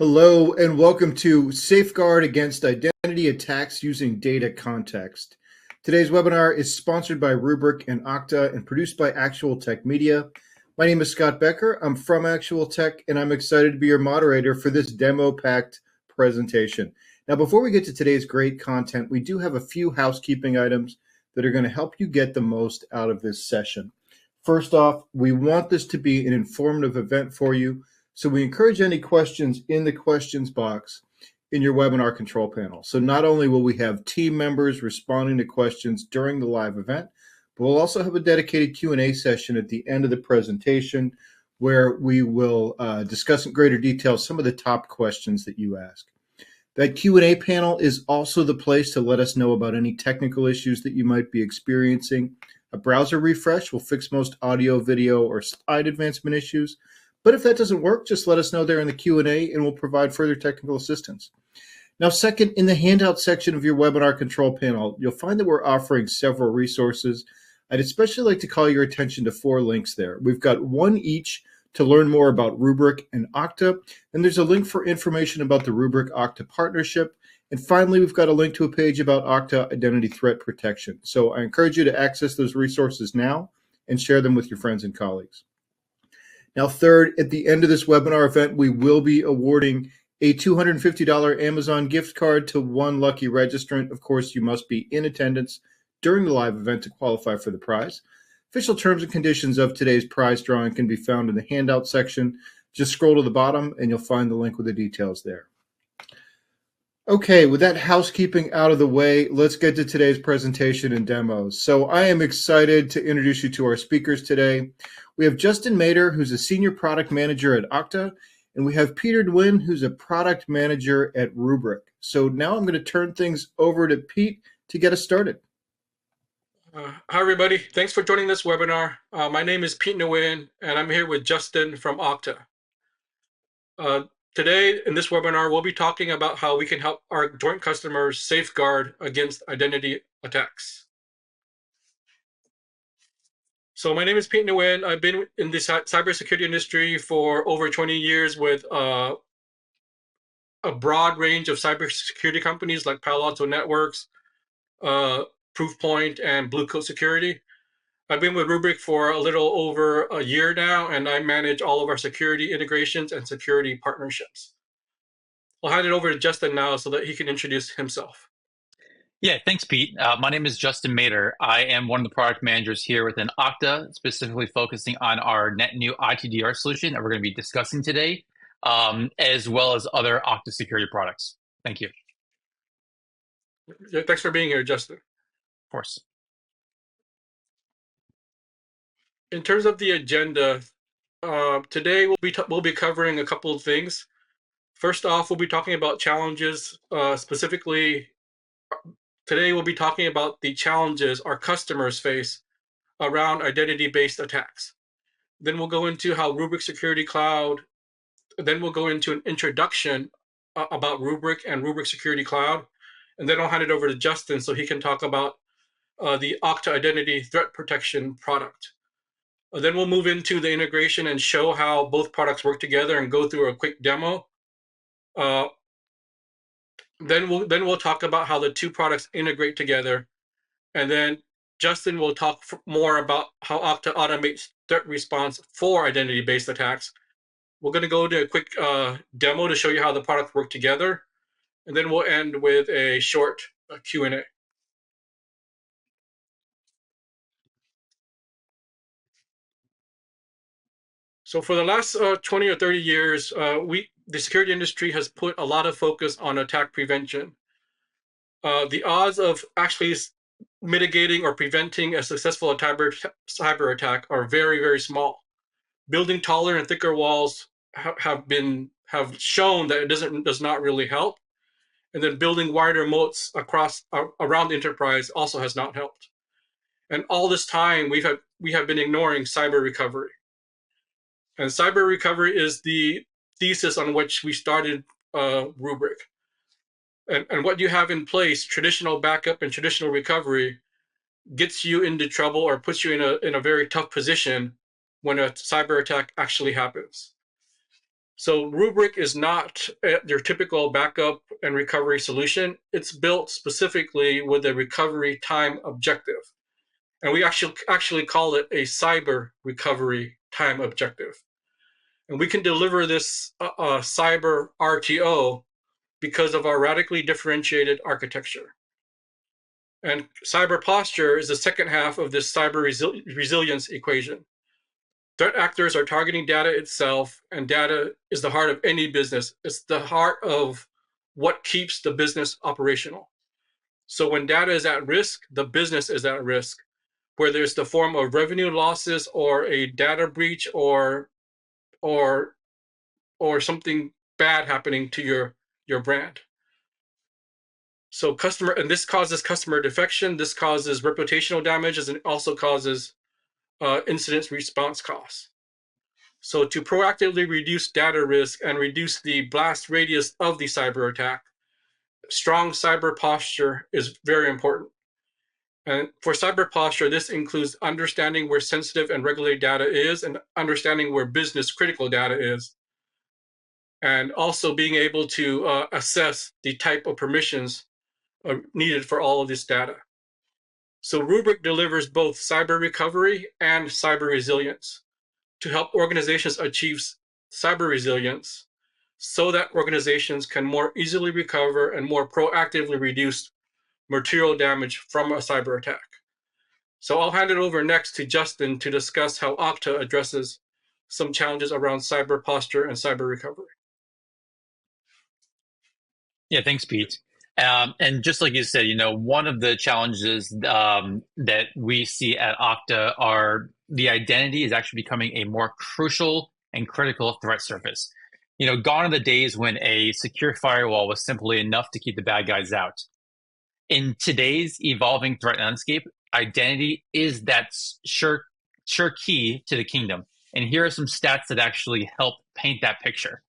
Hello and welcome to Safeguard Against Identity Attacks Using Data Context. Today's webinar is sponsored by Rubrik and Okta and produced by Actual Tech Media. My name is Scott Becker. I'm from Actual Tech and I'm excited to be your moderator for this demo-packed presentation. Now, before we get to today's great content, we do have a few housekeeping items that are going to help you get the most out of this session. First off, we want this to be an informative event for you. So we encourage any questions in the questions box in your webinar control panel. So not only will we have team members responding to questions during the live event, but we'll also have a dedicated Q&A session at the end of the presentation where we will discuss in greater detail some of the top questions that you ask. That Q&A panel is also the place to let us know about any technical issues that you might be experiencing. A browser refresh will fix most audio, video, or slide advancement issues. But if that doesn't work, just let us know there in the Q&A and we'll provide further technical assistance. Now, second, in the handout section of your webinar control panel, you'll find that we're offering several resources. I'd especially like to call your attention to 4 links there. We've got one each to learn more about Rubrik and Okta, and there's a link for information about the Rubrik-Okta partnership. And finally, we've got a link to a page about Okta Identity Threat Protection. So I encourage you to access those resources now and share them with your friends and colleagues. Now, third, at the end of this webinar event, we will be awarding a $250 Amazon gift card to one lucky registrant. Of course, you must be in attendance during the live event to qualify for the prize. Official terms and conditions of today's prize drawing can be found in the handout section. Just scroll to the bottom and you'll find the link with the details there. Okay, with that housekeeping out of the way, let's get to today's presentation and demos. So I am excited to introduce you to our speakers today. We have Justin Mader, who's a senior product manager at Okta, and we have Peter Nguyen, who's a product manager at Rubrik. So now I'm going to turn things over to Pete to get us started. Hi, everybody. Thanks for joining this webinar. My name is Pete Nguyen, and I'm here with Justin from Okta. Today, in this webinar, we'll be talking about how we can help our joint customers safeguard against identity attacks. So my name is Pete Nguyen. I've been in the cybersecurity industry for over 20 years with a broad range of cybersecurity companies like Palo Alto Networks, Proofpoint, and Blue Coat Security. I've been with Rubrik for a little over a year now, and I manage all of our security integrations and security partnerships. I'll hand it over to Justin now so that he can introduce himself. Yeah, thanks, Pete. My name is Justin Mader. I am one of the product managers here within Okta, specifically focusing on our net new ITDR solution that we're going to be discussing today, as well as other Okta security products. Thank you. Yeah, thanks for being here, Justin. Of course. In terms of the agenda, today we'll be covering a couple of things. First off, we'll be talking about challenges. Specifically, today we'll be talking about the challenges our customers face around identity-based attacks. Then we'll go into how Rubrik Security Cloud. Then we'll go into an introduction about Rubrik and Rubrik Security Cloud. And then I'll hand it over to Justin so he can talk about the Okta Identity Threat Protection product. Then we'll move into the integration and show how both products work together and go through a quick demo. Then we'll talk about how the two products integrate together, and then Justin will talk more about how Okta automates threat response for identity-based attacks. We're going to go to a quick demo to show you how the products work together, and then we'll end with a short Q&A. So for the last 20 or 30 years, the security industry has put a lot of focus on attack prevention. The odds of actually mitigating or preventing a successful cyber attack are very, very small. Building taller and thicker walls have shown that it does not really help, and then building wider moats around the enterprise also has not helped. And all this time we have been ignoring cyber recovery. And cyber recovery is the thesis on which we started Rubrik. And what you have in place, traditional backup and traditional recovery, gets you into trouble or puts you in a very tough position when a cyber attack actually happens. So Rubrik is not your typical backup and recovery solution. It's built specifically with a recovery time objective. And we actually call it a cyber recovery time objective. And we can deliver this cyber RTO because of our radically differentiated architecture. And cyber posture is the second half of this cyber resilience equation. Threat actors are targeting data itself, and data is the heart of any business. It's the heart of what keeps the business operational. So when data is at risk, the business is at risk, whether it's the form of revenue losses or a data breach or something bad happening to your brand. So this causes customer defection, this causes reputational damages, and it also causes incident response costs. So to proactively reduce data risk and reduce the blast radius of the cyber attack, strong cyber posture is very important. And for cyber posture, this includes understanding where sensitive and regulated data is and understanding where business critical data is. And also being able to assess the type of permissions needed for all of this data. So Rubrik delivers both cyber recovery and cyber resilience to help organizations achieve cyber resilience so that organizations can more easily recover and more proactively reduce material damage from a cyber attack. So I'll hand it over next to Justin to discuss how Okta addresses some challenges around cyber posture and cyber recovery. Yeah, thanks, Pete. And just like you said, one of the challenges that we see at Okta are the identity is actually becoming a more crucial and critical threat surface. Gone are the days when a secure firewall was simply enough to keep the bad guys out. In today's evolving threat landscape, identity is that sure key to the kingdom. And here are some stats that actually help paint that picture.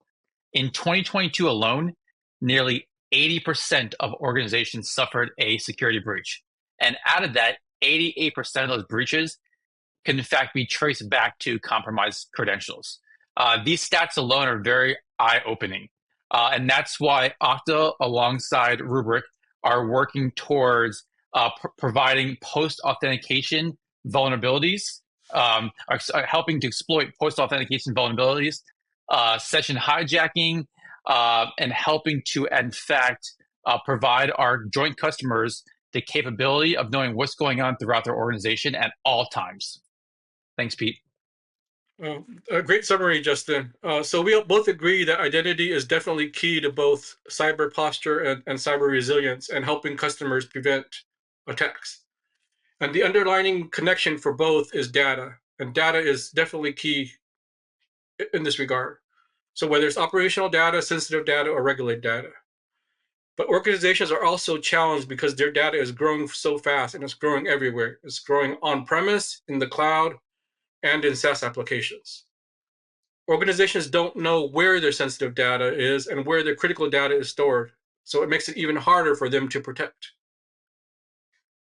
In 2022 alone, nearly 80% of organizations suffered a security breach. And out of that, 88% of those breaches can in fact be traced back to compromised credentials. These stats alone are very eye-opening. And that's why Okta, alongside Rubrik, are working towards providing post-authentication vulnerabilities, are helping to exploit post-authentication vulnerabilities, session hijacking, and helping to, in fact, provide our joint customers the capability of knowing what's going on throughout their organization at all times. Thanks, Pete. A great summary, Justin. So we both agree that identity is definitely key to both cyber posture and cyber resilience and helping customers prevent attacks. And the underlying connection for both is data, and data is definitely key in this regard. So whether it's operational data, sensitive data, or regulated data. But organizations are also challenged because their data is growing so fast and it's growing everywhere. It's growing on-premise, in the cloud, and in SaaS applications. Organizations don't know where their sensitive data is and where their critical data is stored, so it makes it even harder for them to protect.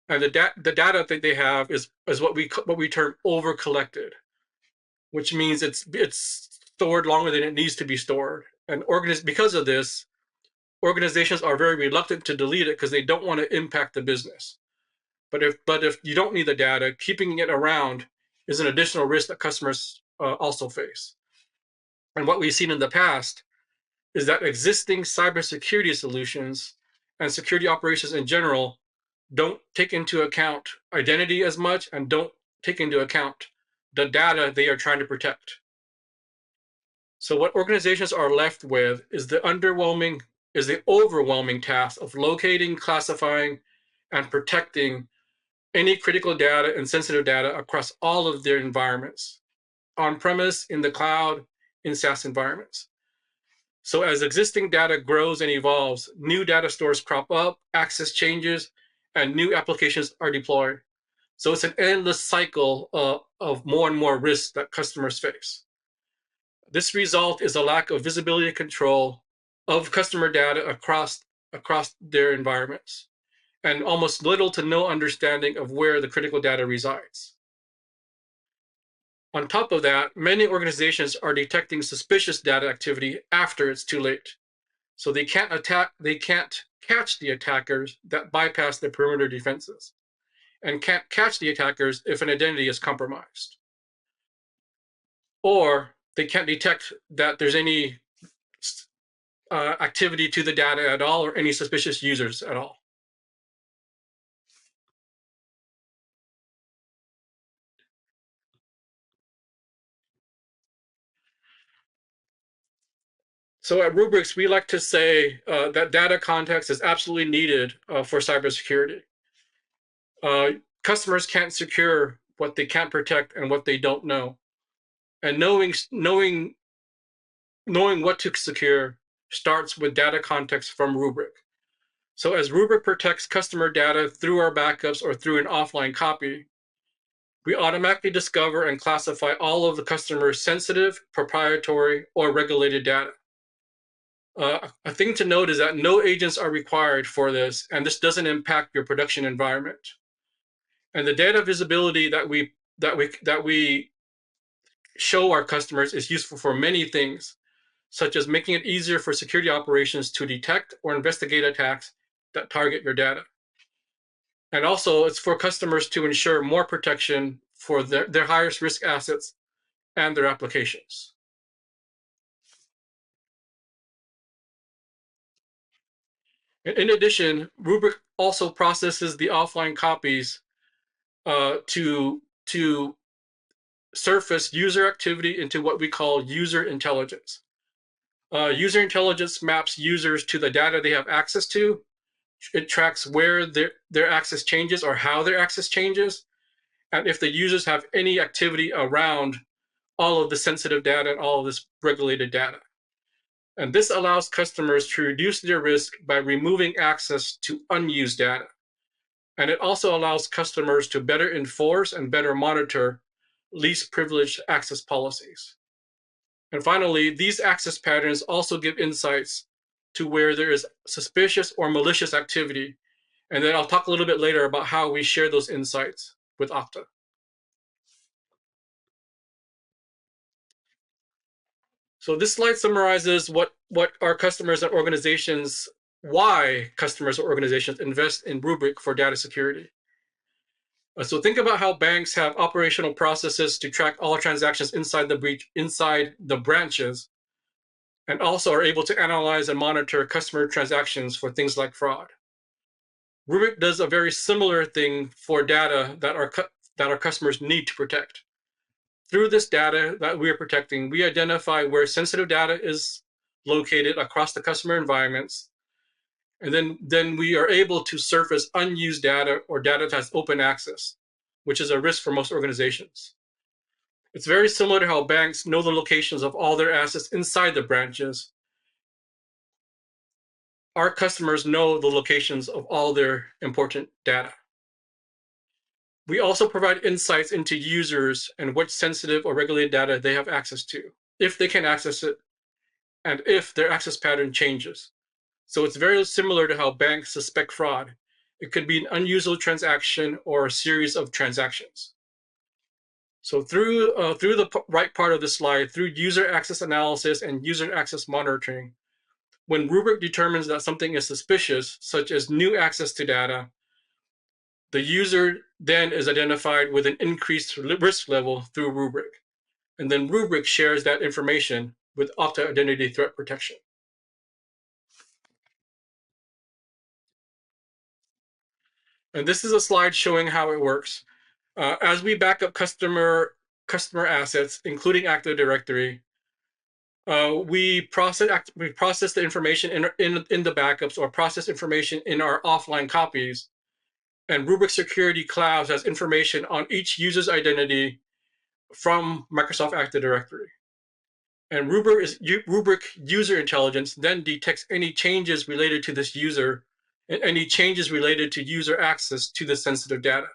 And the data that they have is what we term over-collected, which means it's stored longer than it needs to be stored. And because of this, organizations are very reluctant to delete it because they don't want to impact the business. But if you don't need the data, keeping it around is an additional risk that customers also face. And what we've seen in the past is that existing cybersecurity solutions and security operations in general don't take into account identity as much and don't take into account the data they are trying to protect. So what organizations are left with is the overwhelming task of locating, classifying, and protecting any critical data and sensitive data across all of their environments, on-premise, in the cloud, in SaaS environments. So as existing data grows and evolves, new data stores crop up, access changes, and new applications are deployed. So it's an endless cycle of more and more risks that customers face. This result is a lack of visibility and control of customer data across their environments, and almost little to no understanding of where the critical data resides. On top of that, many organizations are detecting suspicious data activity after it's too late. So they can't catch the attackers that bypass the perimeter defenses, and can't catch the attackers if an identity is compromised. Or they can't detect that there's any activity to the data at all or any suspicious users at all. So at Rubriks, we like to say that data context is absolutely needed for cybersecurity. Customers can't secure what they can't protect and what they don't know. And knowing what to secure starts with data context from Rubrik. So as Rubrik protects customer data through our backups or through an offline copy, we automatically discover and classify all of the customer's sensitive, proprietary, or regulated data. A thing to note is that no agents are required for this, and this doesn't impact your production environment. And the data visibility that we show our customers is useful for many things, such as making it easier for security operations to detect or investigate attacks that target your data. And also, it's for customers to ensure more protection for their highest risk assets and their applications. In addition, Rubrik also processes the offline copies to surface user activity into what we call user intelligence. User intelligence maps users to the data they have access to. It tracks where their access changes or how their access changes, and if the users have any activity around all of the sensitive data and all of this regulated data. And this allows customers to reduce their risk by removing access to unused data. And it also allows customers to better enforce and better monitor least privileged access policies. And finally, these access patterns also give insights to where there is suspicious or malicious activity. And then I'll talk a little bit later about how we share those insights with Okta. So this slide summarizes what our customers and organizations, why customers or organizations invest in Rubrik for data security. So think about how banks have operational processes to track all transactions inside the branches, and also are able to analyze and monitor customer transactions for things like fraud. Rubrik does a very similar thing for data that our customers need to protect. Through this data that we are protecting, we identify where sensitive data is located across the customer environments, and then we are able to surface unused data or data that has open access, which is a risk for most organizations. It's very similar to how banks know the locations of all their assets inside the branches. Our customers know the locations of all their important data. We also provide insights into users and what sensitive or regulated data they have access to, if they can access it, and if their access pattern changes. So it's very similar to how banks suspect fraud. It could be an unusual transaction or a series of transactions. So through the right part of the slide, through user access analysis and user access monitoring, when Rubrik determines that something is suspicious, such as new access to data, the user then is identified with an increased risk level through Rubrik. And then Rubrik shares that information with Okta Identity Threat Protection. And this is a slide showing how it works. As we back up customer assets, including Active Directory, we process the information in the backups or process information in our offline copies. And Rubrik Security Cloud has information on each user's identity from Microsoft Active Directory. And Rubrik User Intelligence then detects any changes related to this user and any changes related to user access to the sensitive data.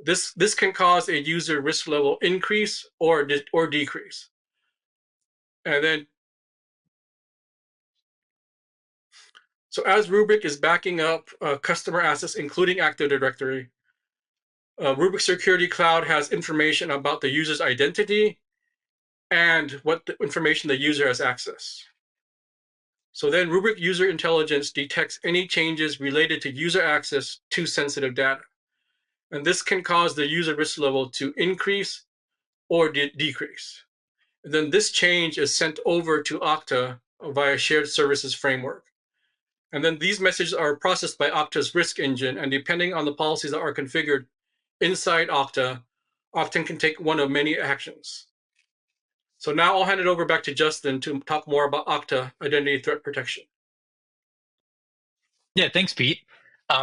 This can cause a user risk level increase or decrease. And then, so as Rubrik is backing up customer assets, including Active Directory, Rubrik Security Cloud has information about the user's identity and what the information the user has access. So then Rubrik User Intelligence detects any changes related to user access to sensitive data. And this can cause the user risk level to increase or decrease. And then this change is sent over to Okta via shared services framework. And then these messages are processed by Okta's risk engine, and depending on the policies that are configured inside Okta, Okta can take one of many actions. So now I'll hand it over back to Justin to talk more about Okta Identity Threat Protection. Yeah, thanks, Pete.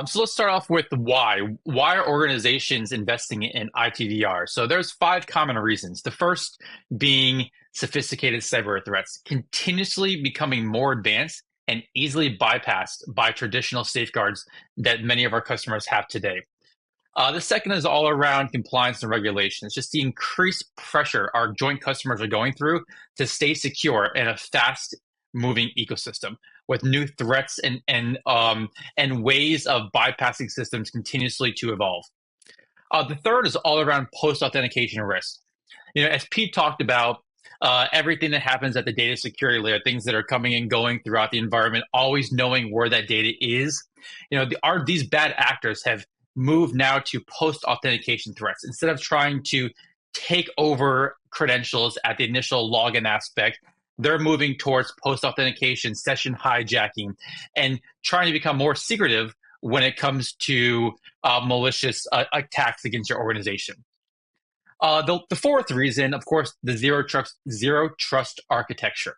So let's start off with why. Why are organizations investing in ITDR? So there's 5 common reasons. The first being sophisticated cyber threats, continuously becoming more advanced and easily bypassed by traditional safeguards that many of our customers have today. The second is all around compliance and regulations, just the increased pressure our joint customers are going through to stay secure in a fast moving ecosystem with new threats and ways of bypassing systems continuously to evolve. The third is all around post-authentication risk. As Pete talked about, everything that happens at the data security layer, things that are coming and going throughout the environment, always knowing where that data is. These bad actors have moved now to post-authentication threats. Instead of trying to take over credentials at the initial login aspect, they're moving towards post-authentication, session hijacking, and trying to become more secretive when it comes to malicious attacks against your organization. The fourth reason, of course, the zero trust architecture.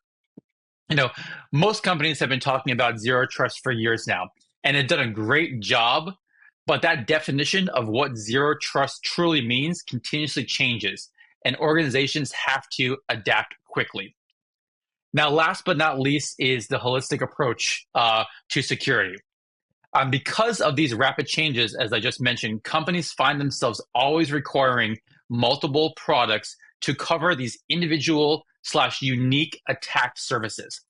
Most companies have been talking about zero trust for years now, and have done a great job. But that definition of what zero trust truly means continuously changes, and organizations have to adapt quickly. Now, last but not least is the holistic approach to security. Because of these rapid changes, as I just mentioned, companies find themselves always requiring multiple products to cover these individual/unique attack services.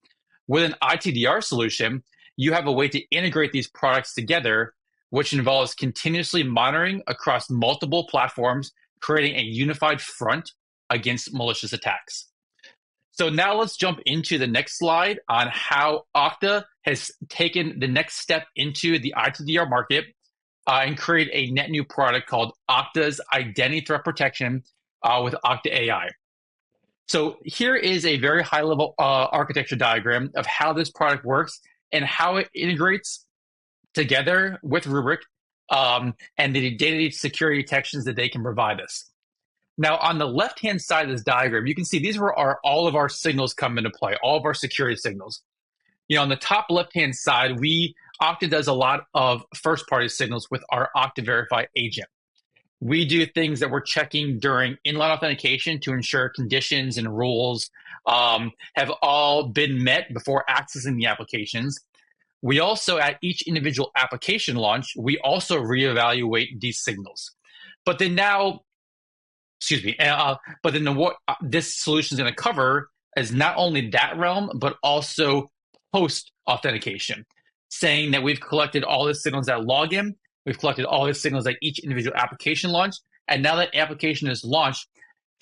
With an ITDR solution, you have a way to integrate these products together, which involves continuously monitoring across multiple platforms, creating a unified front against malicious attacks. So now let's jump into the next slide on how Okta has taken the next step into the ITDR market and create a net new product called Okta's Identity Threat Protection with Okta AI. So here is a very high-level architecture diagram of how this product works and how it integrates together with Rubrik and the identity security detections that they can provide us. Now, on the left-hand side of this diagram, you can see these were all of our signals come into play, all of our security signals. On the top left-hand side, Okta does a lot of first-party signals with our Okta Verify agent. We do things that we're checking during inline authentication to ensure conditions and rules have all been met before accessing the applications. We also, at each individual application launch, we also reevaluate these signals. But then now, what this solution is going to cover is not only that realm, but also post-authentication, saying that we've collected all the signals at login, we've collected all the signals at each individual application launch, and now that application is launched,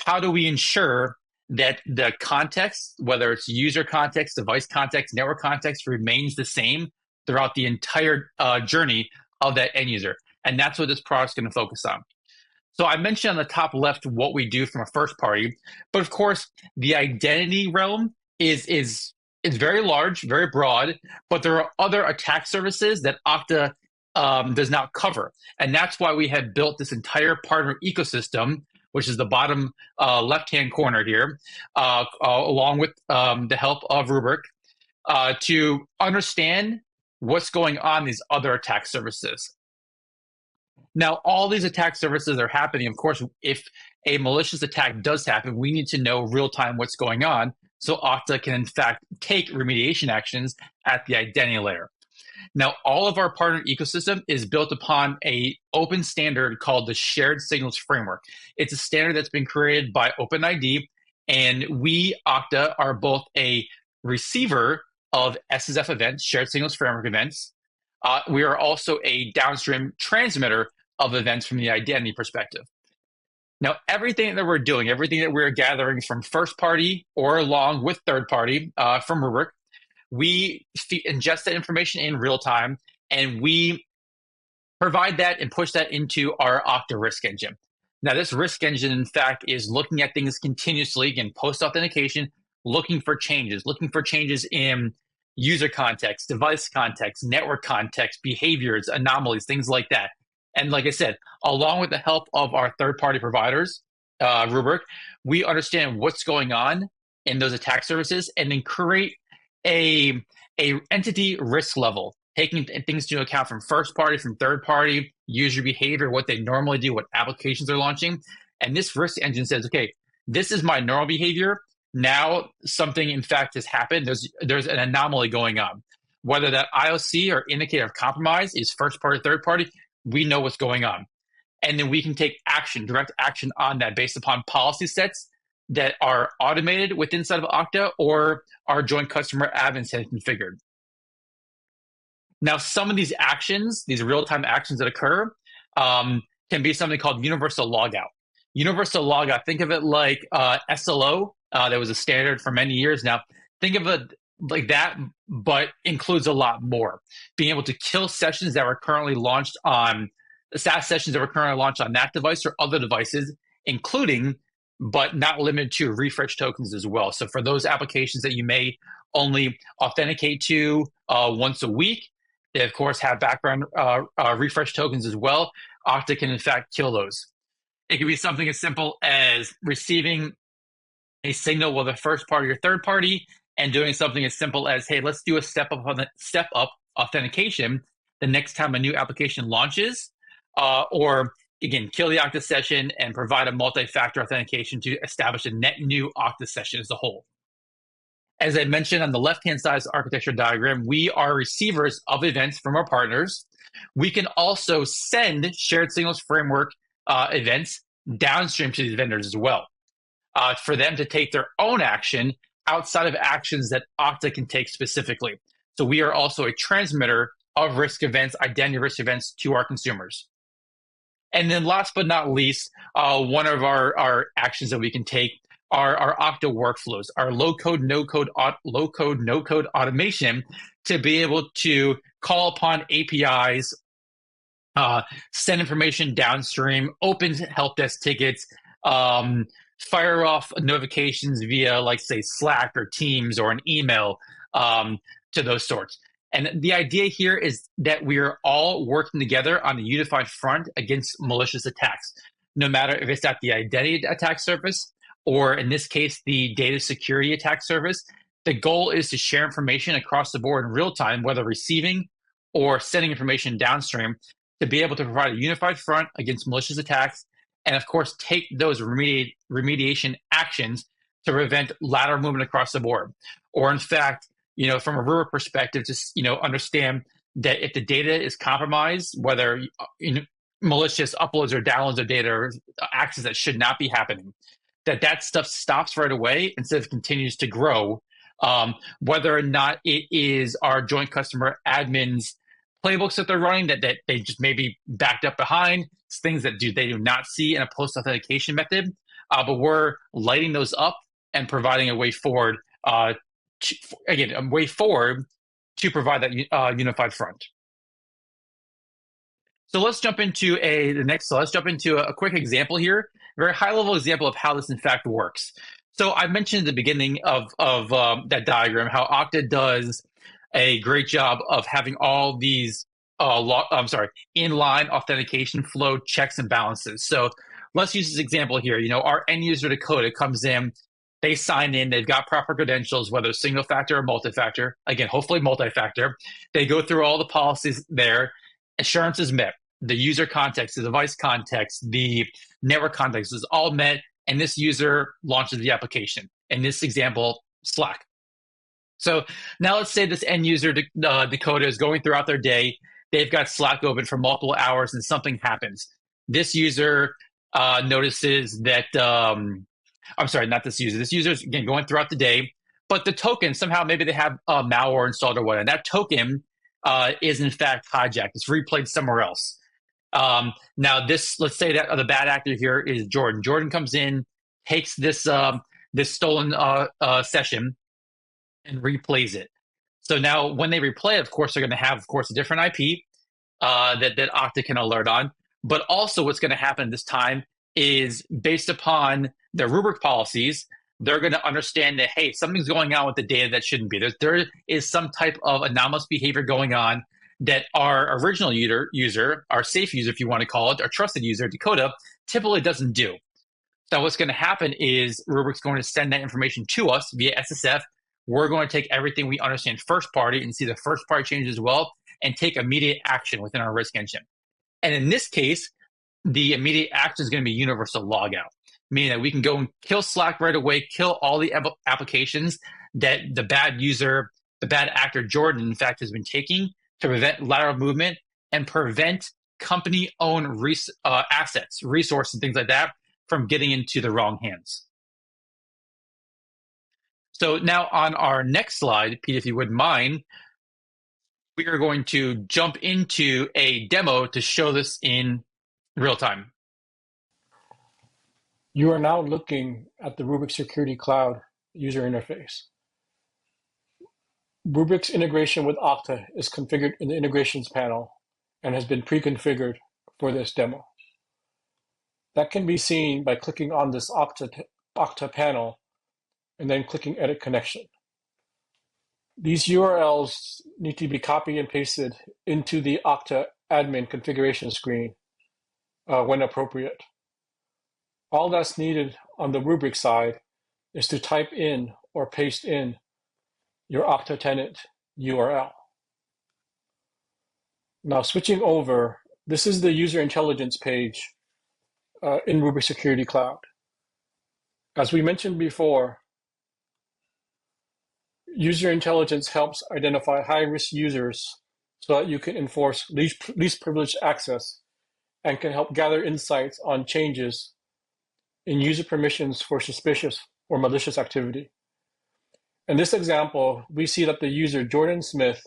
how do we ensure that the context, whether it's user context, device context, network context, remains the same throughout the entire journey of that end user? And that's what this product's going to focus on. So I mentioned on the top left what we do from a first party, but of course, the identity realm is very large, very broad, but there are other attack services that Okta does not cover. And that's why we have built this entire partner ecosystem, which is the bottom left-hand corner here, along with the help of Rubrik, to understand what's going on in these other attack services. Now, all these attack services are happening. Of course, if a malicious attack does happen, we need to know real-time what's going on, so Okta can, in fact, take remediation actions at the identity layer. Now, all of our partner ecosystem is built upon an open standard called the Shared Signals Framework. It's a standard that's been created by OpenID, and we, Okta, are both a receiver of SSF events, Shared Signals Framework events. We are also a downstream transmitter of events from the identity perspective. Now, everything that we're doing, everything that we're gathering from first party or along with third party from Rubrik, we ingest that information in real time, and we provide that and push that into our Okta risk engine. Now, this risk engine, in fact, is looking at things continuously, again, post-authentication, looking for changes in user context, device context, network context, behaviors, anomalies, things like that. And like I said, along with the help of our third-party providers, Rubrik, we understand what's going on in those attack services and then create a entity risk level, taking things into account from first party, from third party, user behavior, what they normally do, what applications they're launching. And this risk engine says, okay, this is my normal behavior. Now something in fact has happened. There's an anomaly going on. Whether that IOC or indicator of compromise is first party, third party, we know what's going on. And then we can take action, direct action on that based upon policy sets that are automated within inside of Okta or our joint customer admins have configured. Now, some of these actions, these real-time actions that occur, can be something called universal logout. Universal logout, think of it like SLO. That was a standard for many years now. Think of it like that, but includes a lot more. Being able to kill sessions that were currently launched on SaaS sessions that were currently launched on that device or other devices, including, but not limited to, refresh tokens as well. So for those applications that you may only authenticate to once a week, they, of course, have background refresh tokens as well. Okta can, in fact, kill those. It can be something as simple as receiving a signal with a first party or third party and doing something as simple as, hey, let's do a step up authentication the next time a new application launches, or again, kill the Okta session and provide a multi-factor authentication to establish a net new Okta session as a whole. As I mentioned on the left-hand side of the architecture diagram, we are receivers of events from our partners. We can also send shared signals framework events downstream to these vendors as well, for them to take their own action outside of actions that Okta can take specifically. So we are also a transmitter of risk events, identity risk events to our consumers. And then last but not least, one of our actions that we can take are our Okta workflows, our low-code, no-code automation to be able to call upon APIs, send information downstream, open help desk tickets, fire off notifications via, like, say, Slack or Teams or an email, to those sorts. And the idea here is that we are all working together on a unified front against malicious attacks, no matter if it's at the identity attack surface or, in this case, the data security attack surface. The goal is to share information across the board in real time, whether receiving or sending information downstream, to be able to provide a unified front against malicious attacks, and of course, take those remediation actions to prevent lateral movement across the board. Or in fact, from a Rubrik perspective, just, understand that if the data is compromised, whether malicious uploads or downloads of data or actions that should not be happening, that stuff stops right away instead of continues to grow. Whether or not it is our joint customer admins playbooks that they're running that they just may be backed up behind, it's things that they do not see in a post-authentication method, but we're lighting those up and providing a way forward, a way forward to provide that unified front. So let's jump into a quick example here, a very high-level example of how this in fact works. So I mentioned at the beginning of that diagram how Okta does a great job of having all these inline authentication flow checks and balances. So let's use this example here. Our end user Dakota comes in, they sign in, they've got proper credentials, whether single factor or multi-factor. Again, hopefully multi-factor. They go through all the policies there. Assurance is met. The user context, the device context, the network context is all met, and this user launches the application. In this example, Slack. So now let's say this end user, Dakota, is going throughout their day. They've got Slack open for multiple hours and something happens. This user notices that, not this user. This user is, again, going throughout the day, but the token, somehow maybe they have malware installed or whatever. And that token is in fact hijacked. It's replayed somewhere else. Now, let's say that the bad actor here is Jordan. Jordan comes in, takes this stolen session and replays it. So now when they replay it, of course, they're going to have, of course, a different IP that Okta can alert on. But also what's going to happen this time is based upon the Rubrik policies, they're going to understand that, hey, something's going on with the data that shouldn't be. There is some type of anomalous behavior going on that our original user, our safe user, if you want to call it, our trusted user, Dakota, typically doesn't do. So what's going to happen is Rubrik's going to send that information to us via SSF. We're going to take everything we understand first party and see the first party changes as well and take immediate action within our risk engine. And in this case, the immediate action is going to be universal logout, meaning that we can go and kill Slack right away, kill all the applications that the bad user, the bad actor Jordan, in fact, has been taking to prevent lateral movement and prevent company-owned assets, resources, and things like that from getting into the wrong hands. So now on our next slide, Pete, if you wouldn't mind, we are going to jump into a demo to show this in real time. You are now looking at the Rubrik Security Cloud user interface. Rubrik's integration with Okta is configured in the integrations panel and has been pre-configured for this demo. That can be seen by clicking on this Okta panel and then clicking Edit Connection. These URLs need to be copied and pasted into the Okta admin configuration screen when appropriate. All that's needed on the Rubrik side is to type in or paste in your Okta tenant URL. Now switching over, this is the user intelligence page in Rubrik Security Cloud. As we mentioned before, user intelligence helps identify high-risk users so that you can enforce least privileged access and can help gather insights on changes in user permissions for suspicious or malicious activity. In this example, we see that the user Jordan Smith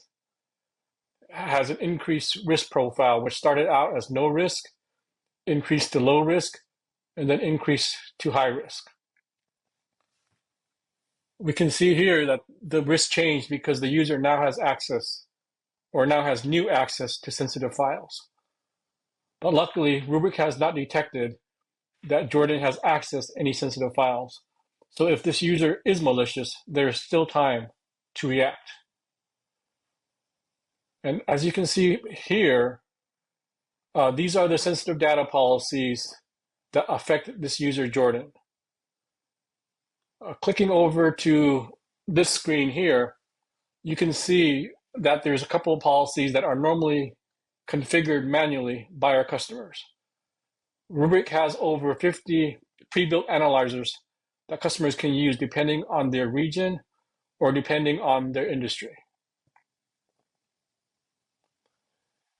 has an increased risk profile, which started out as no risk, increased to low risk, and then increased to high risk. We can see here that the risk changed because the user now has access or now has new access to sensitive files. But luckily, Rubrik has not detected that Jordan has accessed any sensitive files. So if this user is malicious, there is still time to react. And as you can see here, these are the sensitive data policies that affect this user Jordan. Clicking over to this screen here, you can see that there's a couple of policies that are normally configured manually by our customers. Rubrik has over 50 pre-built analyzers that customers can use depending on their region or depending on their industry.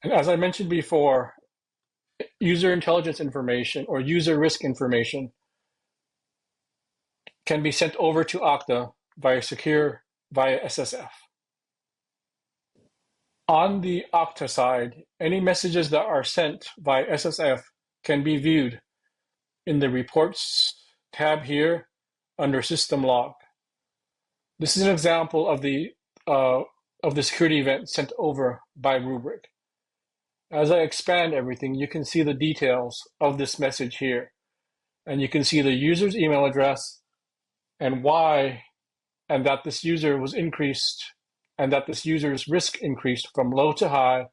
And as I mentioned before, user intelligence information or user risk information can be sent over to Okta via SSF. On the Okta side, any messages that are sent by SSF can be viewed in the Reports tab here under System Log. This is an example of the security event sent over by Rubrik. As I expand everything, you can see the details of this message here. And you can see the user's email address and why, and that this user was increased, and that this user's risk increased from low to high,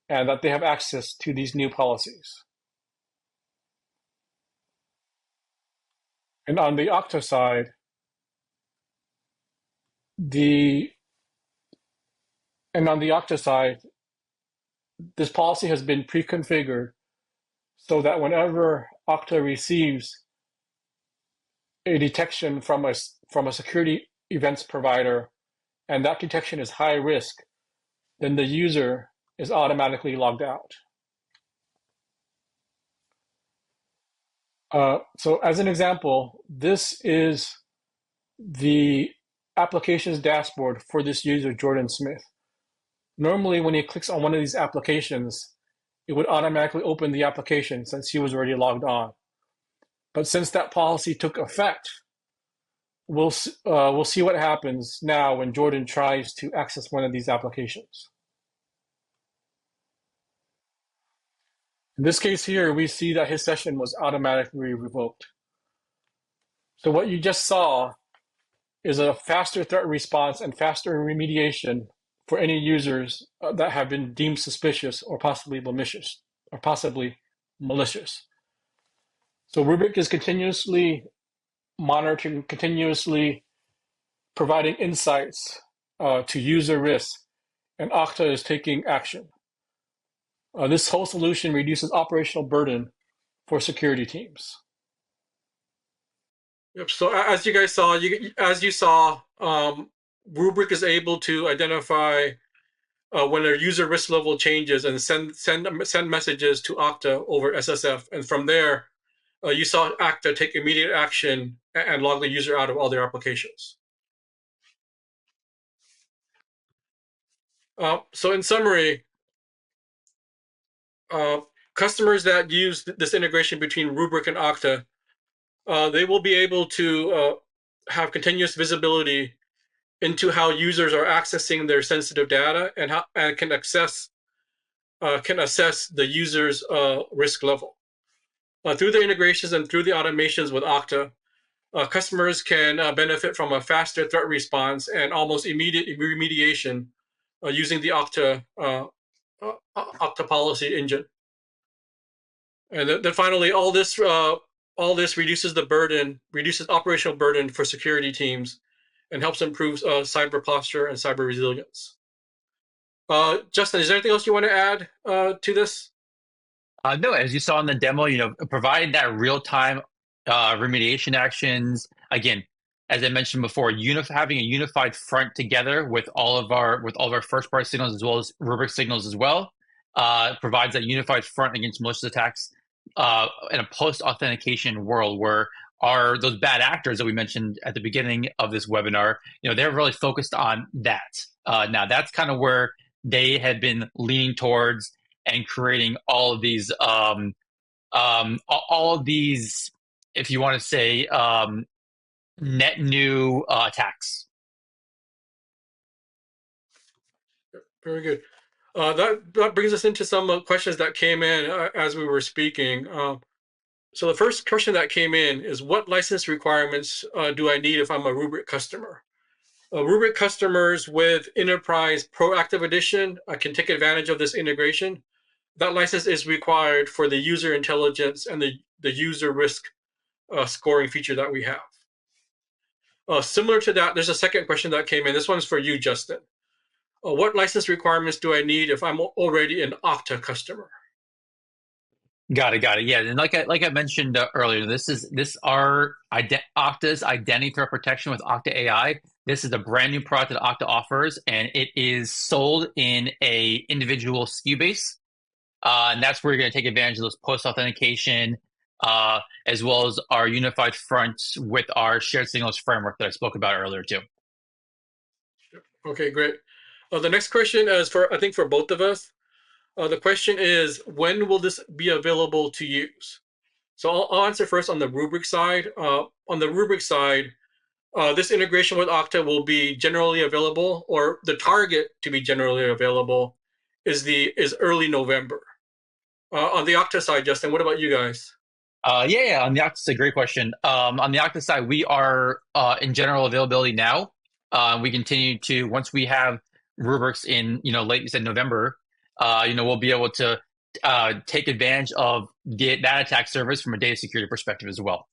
and that they have access to these new policies. And on the Okta side, this policy has been pre-configured so that whenever Okta receives a detection from a security events provider, and that detection is high risk, then the user is automatically logged out. So as an example, this is the applications dashboard for this user, Jordan Smith. Normally, when he clicks on one of these applications, it would automatically open the application since he was already logged on. But since that policy took effect, we'll see what happens now when Jordan tries to access one of these applications. In this case here, we see that his session was automatically revoked. So what you just saw is a faster threat response and faster remediation for any users that have been deemed suspicious or possibly malicious. So Rubrik is continuously monitoring, continuously providing insights to user risk, and Okta is taking action. This whole solution reduces operational burden for security teams. Yep. So as you guys saw, Rubrik is able to identify when their user risk level changes and send messages to Okta over SSF, and from there, you saw Okta take immediate action and log the user out of all their applications. So in summary, customers that use this integration between Rubrik and Okta, they will be able to have continuous visibility into how users are accessing their sensitive data and can assess the user's risk level. Through the integrations and through the automations with Okta, customers can benefit from a faster threat response and almost immediate remediation using the Okta policy engine. And then finally, all this reduces operational burden for security teams and helps improve cyber posture and cyber resilience. Justin, is there anything else you want to add to this? No, as you saw in the demo, providing that real-time remediation actions, again, as I mentioned before, having a unified front together with all of our first-party signals as well as Rubrik signals as well, provides that unified front against malicious attacks in a post-authentication world where those bad actors that we mentioned at the beginning of this webinar, they're really focused on that. Now, that's kind of where they had been leaning towards and creating all of these, if you want to say, net new attacks. Very good. That brings us into some questions that came in as we were speaking. So the first question that came in is, what license requirements do I need if I'm a Rubrik customer? Rubrik customers with Enterprise Proactive Edition can take advantage of this integration. That license is required for the user intelligence and the user risk scoring feature that we have. Similar to that, there's a second question that came in. This one's for you, Justin. What license requirements do I need if I'm already an Okta customer? Got it. Yeah, and like I mentioned earlier, this our Okta's identity threat protection with Okta AI. This is a brand new product that Okta offers, and it is sold in a individual SKU base, and that's where you're going to take advantage of those post authentication, as well as our unified front with our shared signals framework that I spoke about earlier too. Okay, great. The next question is for both of us. The question is, when will this be available to use? So I'll answer first on the Rubrik side. On the Rubrik side, this integration with Okta will be generally available, or the target to be generally available is early November. On the Okta side, Justin, what about you guys? Yeah, on the Okta side, great question. On the Okta side, we are in general availability now. We continue to, once we have Rubriks in, late, you said November, we'll be able to take advantage of that attack service from a data security perspective as well.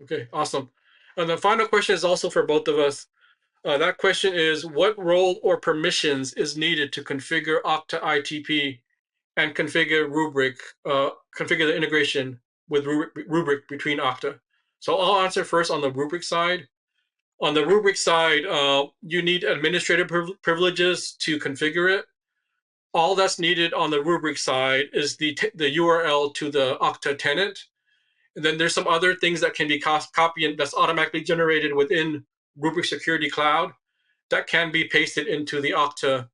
Okay, awesome. And the final question is also for both of us. That question is, what role or permissions is needed to configure Okta ITP and configure the integration with Rubrik between Okta? So I'll answer first on the Rubrik side. On the Rubrik side, you need administrative privileges to configure it. All that's needed on the Rubrik side is the URL to the Okta tenant. And then there's some other things that can be copied that's automatically generated within Rubrik Security Cloud that can be pasted into the Okta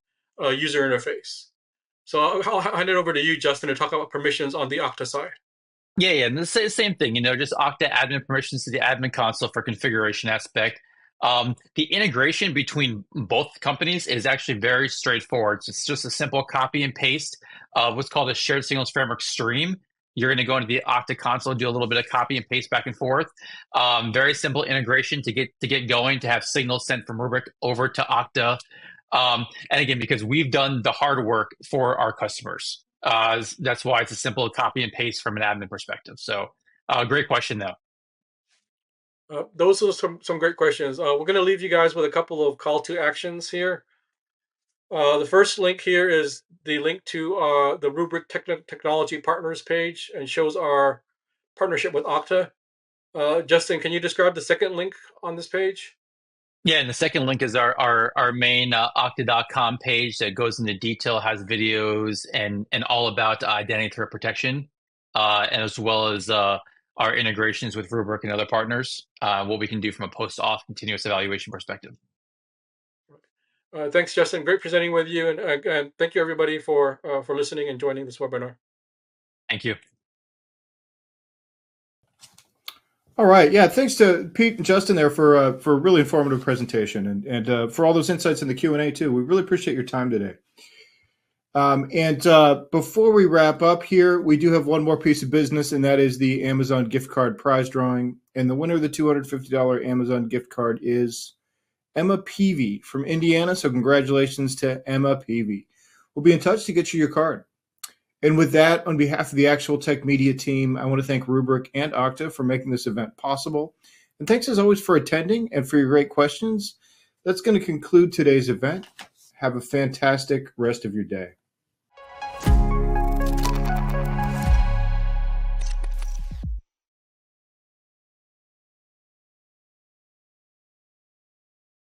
user interface. So I'll hand it over to you, Justin, to talk about permissions on the Okta side. Yeah, and the same thing, just Okta admin permissions to the admin console for configuration aspect. The integration between both companies is actually very straightforward. So it's just a simple copy and paste of what's called a shared signals framework stream. You're going to go into the Okta console, do a little bit of copy and paste back and forth. Very simple integration to get going, to have signals sent from Rubrik over to Okta. And again, because we've done the hard work for our customers. That's why it's a simple copy and paste from an admin perspective. So great question, though. Those are some great questions. We're going to leave you guys with a couple of call to actions here. The first link here is the link to the Rubrik Technology Partners page and shows our partnership with Okta. Justin, can you describe the second link on this page? Yeah, and the second link is our main Okta.com page that goes into detail, has videos and all about identity threat protection, and as well as our integrations with Rubrik and other partners, what we can do from a post-auth continuous evaluation perspective. Thanks, Justin. Great presenting with you, and thank you everybody for listening and joining this webinar. Thank you. All right. Yeah. Thanks to Pete and Justin there for a really informative presentation and for all those insights in the Q&A too. We really appreciate your time today. Before we wrap up here, we do have one more piece of business, and that is the Amazon gift card prize drawing. And the winner of the $250 Amazon gift card is Emma Peavy from Indiana. So congratulations to Emma Peavy. We'll be in touch to get you your card. And with that, on behalf of the Actual Tech Media team, I want to thank Rubrik and Okta for making this event possible. And thanks as always for attending and for your great questions. That's going to conclude today's event. Have a fantastic rest of your day.